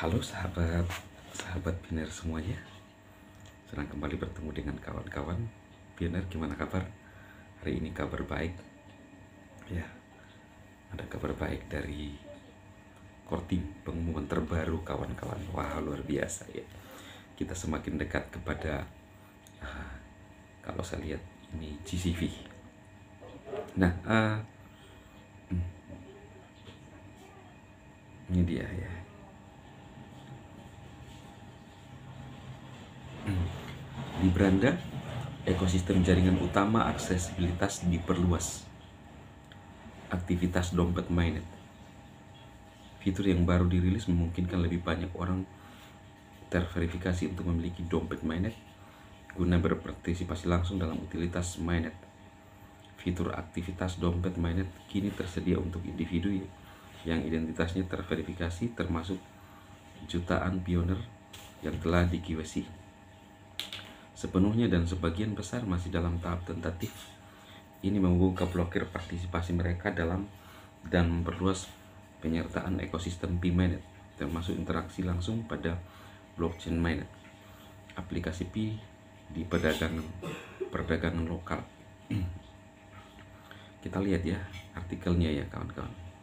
Halo sahabat Pioneer semuanya. Senang kembali bertemu dengan kawan-kawan Pioneer. Gimana kabar? Hari ini kabar baik. Ya, ada kabar baik dari Kortim, pengumuman terbaru kawan-kawan. Wah, luar biasa ya. Kita semakin dekat kepada kalau saya lihat ini GCV. Nah, ini dia ya. Di Branda, ekosistem jaringan utama aksesibilitas diperluas. Aktivitas dompet mainnet. Fitur yang baru dirilis memungkinkan lebih banyak orang terverifikasi untuk memiliki dompet mainnet guna berpartisipasi langsung dalam utilitas mainnet. Fitur aktivitas dompet mainnet kini tersedia untuk individu yang identitasnya terverifikasi, termasuk jutaan pioner yang telah di KYC. Sepenuhnya dan sebagian besar masih dalam tahap tentatif. Ini membuka blokir partisipasi mereka dalam dan memperluas penyertaan ekosistem P-Mainnet, termasuk interaksi langsung pada blockchain mainnet, aplikasi P di perdagangan lokal. Kita lihat ya artikelnya ya kawan-kawan.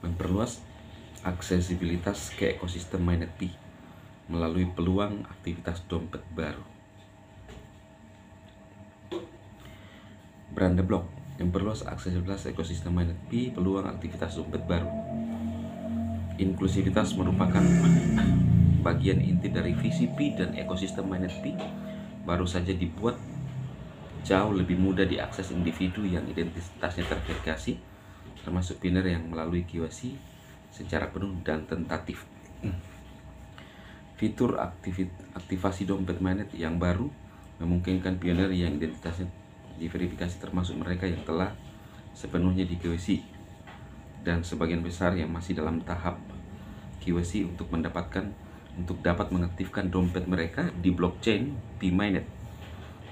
Memperluas aksesibilitas ke ekosistem mainnet P melalui peluang aktivitas dompet baru. Branda Block memperluas aksesibilitas ekosistem mainnet P, peluang aktivitas dompet baru. Inklusivitas merupakan bagian inti dari visi P, dan ekosistem mainnet P baru saja dibuat jauh lebih mudah diakses individu yang identitasnya terverifikasi, termasuk pioner yang melalui KYC secara penuh dan tentatif. Fitur aktivasi dompet mainnet yang baru memungkinkan pioner yang identitasnya diverifikasi, termasuk mereka yang telah sepenuhnya di KYC dan sebagian besar yang masih dalam tahap KYC untuk dapat mengaktifkan dompet mereka di blockchain P-Mainnet,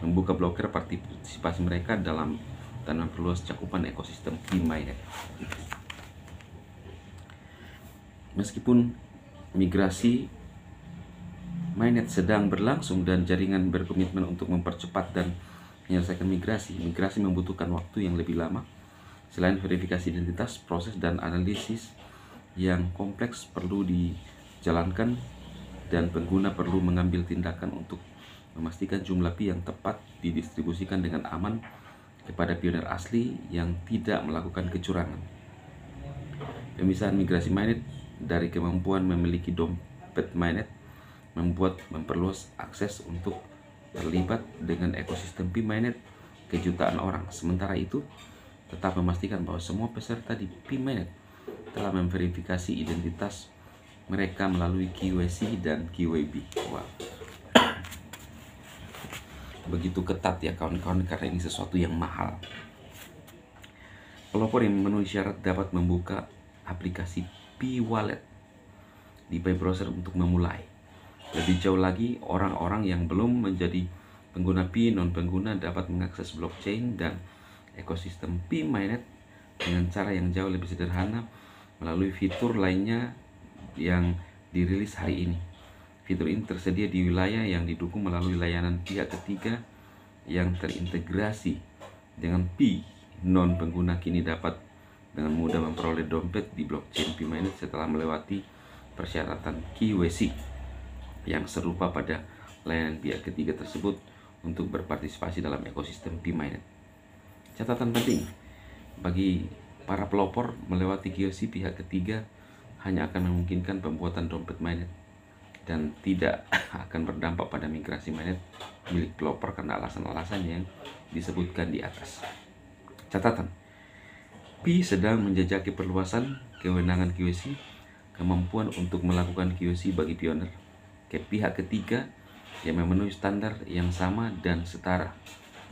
membuka blokir partisipasi mereka dalam dan memperluas cakupan ekosistem P-Mainnet. Meskipun migrasi mainnet sedang berlangsung dan jaringan berkomitmen untuk mempercepat dan menyelesaikan migrasi membutuhkan waktu yang lebih lama. Selain verifikasi identitas, proses dan analisis yang kompleks perlu dijalankan, dan pengguna perlu mengambil tindakan untuk memastikan jumlah P yang tepat didistribusikan dengan aman kepada pioner asli yang tidak melakukan kecurangan. Pemisahan migrasi mainnet dari kemampuan memiliki dompet mainnet memperluas akses untuk terlibat dengan ekosistem P-Mainnet ke jutaan orang. Sementara itu, tetap memastikan bahwa semua peserta di P-Mainnet telah memverifikasi identitas mereka melalui KYC dan KYB. Wow. Begitu ketat ya kawan-kawan, karena ini sesuatu yang mahal. Pelopor yang memenuhi syarat dapat membuka aplikasi P-Wallet di web browser untuk memulai. Lebih jauh lagi, orang-orang yang belum menjadi pengguna P, non-pengguna dapat mengakses blockchain dan ekosistem P-Mainnet dengan cara yang jauh lebih sederhana melalui fitur lainnya yang dirilis hari ini. Fitur ini tersedia di wilayah yang didukung melalui layanan pihak ketiga yang terintegrasi dengan P. Non-pengguna kini dapat dengan mudah memperoleh dompet di blockchain P-Mainnet setelah melewati persyaratan KYC yang serupa pada layanan pihak ketiga tersebut untuk berpartisipasi dalam ekosistem P-Mainnet. Catatan penting, bagi para pelopor, melewati KYC pihak ketiga hanya akan memungkinkan pembuatan dompet mainnet dan tidak akan berdampak pada migrasi mainnet milik pelopor karena alasan-alasan yang disebutkan di atas. Catatan, P sedang menjajaki perluasan kewenangan KYC, kemampuan untuk melakukan KYC bagi pioner ke pihak ketiga yang memenuhi standar yang sama dan setara.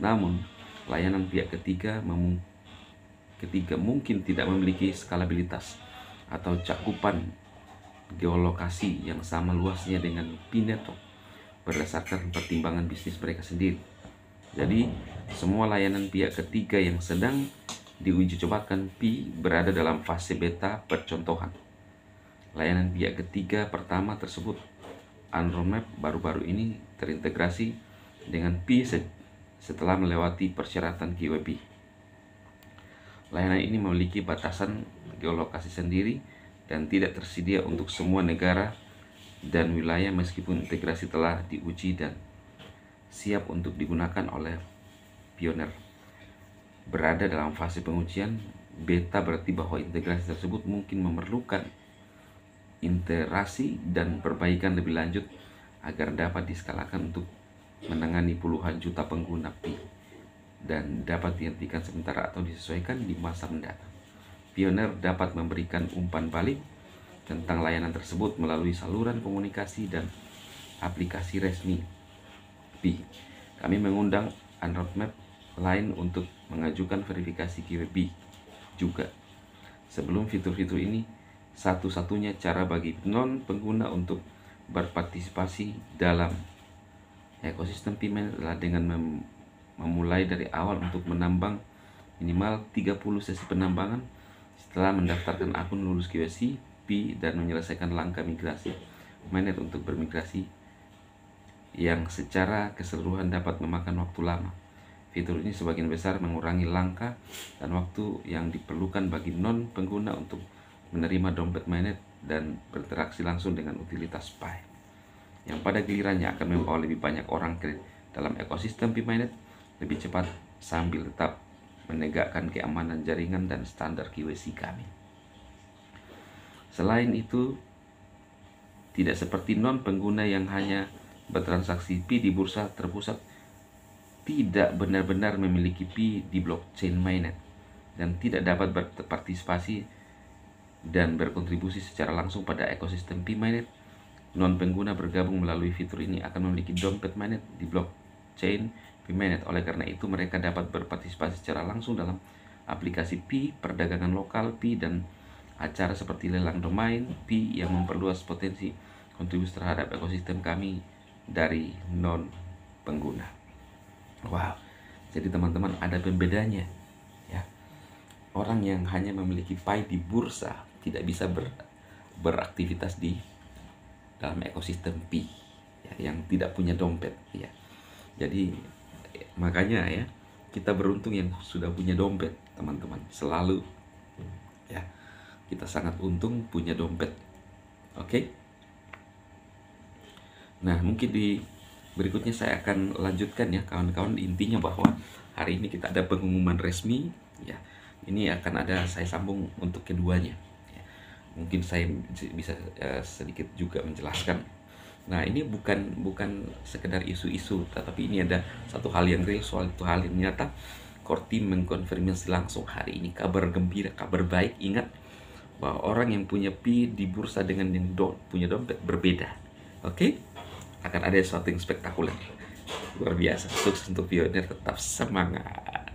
Namun, layanan pihak ketiga mungkin tidak memiliki skalabilitas atau cakupan geolokasi yang sama luasnya dengan P-Network berdasarkan pertimbangan bisnis mereka sendiri. Jadi, semua layanan pihak ketiga yang sedang diuji cobakan Pi berada dalam fase beta percontohan. Layanan pihak ketiga pertama tersebut, Andromap, baru-baru ini terintegrasi dengan Pi setelah melewati persyaratan KYB. Layanan ini memiliki batasan geolokasi sendiri dan tidak tersedia untuk semua negara dan wilayah meskipun integrasi telah diuji dan siap untuk digunakan oleh Pioneer. Berada dalam fase pengujian beta berarti bahwa integrasi tersebut mungkin memerlukan iterasi dan perbaikan lebih lanjut agar dapat diskalakan untuk menangani puluhan juta pengguna Pi dan dapat dihentikan sementara atau disesuaikan di masa mendatang. Pioneer dapat memberikan umpan balik tentang layanan tersebut melalui saluran komunikasi dan aplikasi resmi Pi. Kami mengundang Andromap lain untuk mengajukan verifikasi KYB juga. Sebelum fitur-fitur ini, satu-satunya cara bagi non-pengguna untuk berpartisipasi dalam ekosistem Pi-mainnet adalah dengan memulai dari awal untuk menambang minimal 30 sesi penambangan setelah mendaftarkan akun, lulus KYC Pi, dan menyelesaikan langkah migrasi mainnet untuk bermigrasi yang secara keseluruhan dapat memakan waktu lama. Fitur ini sebagian besar mengurangi langkah dan waktu yang diperlukan bagi non-pengguna untuk menerima dompet mainnet dan berinteraksi langsung dengan utilitas Pi, yang pada gilirannya akan membawa lebih banyak orang ke dalam ekosistem Pi mainnet lebih cepat sambil tetap menegakkan keamanan jaringan dan standar KYC kami. Selain itu, tidak seperti non-pengguna yang hanya bertransaksi Pi di bursa terpusat, tidak benar-benar memiliki Pi di blockchain mainnet dan tidak dapat berpartisipasi dan berkontribusi secara langsung pada ekosistem Pi mainnet. Non-pengguna bergabung melalui fitur ini akan memiliki dompet mainnet di blockchain Pi mainnet. Oleh karena itu, mereka dapat berpartisipasi secara langsung dalam aplikasi Pi, perdagangan lokal Pi, dan acara seperti lelang domain Pi yang memperluas potensi kontribusi terhadap ekosistem kami dari non-pengguna. Wow, jadi teman-teman, ada pembedanya ya. Orang yang hanya memiliki Pi di bursa tidak bisa beraktivitas di dalam ekosistem Pi ya, yang tidak punya dompet ya. Jadi makanya ya, kita beruntung yang sudah punya dompet, teman-teman. Selalu ya, kita sangat untung punya dompet. Oke? Nah, mungkin di berikutnya saya akan lanjutkan ya kawan-kawan. Intinya bahwa hari ini kita ada pengumuman resmi ya. Ini akan ada, saya sambung untuk keduanya ya. Mungkin saya bisa sedikit juga menjelaskan. Nah, ini bukan sekedar isu-isu, tetapi ini ada satu hal yang real, soal itu hal yang nyata. Core Team mengkonfirmasi langsung hari ini, kabar gembira, kabar baik. Ingat bahwa orang yang punya Pi di bursa dengan yang punya dompet berbeda. Oke? Akan ada sesuatu yang spektakuler, luar biasa. Sukses untuk Pioneer, tetap semangat.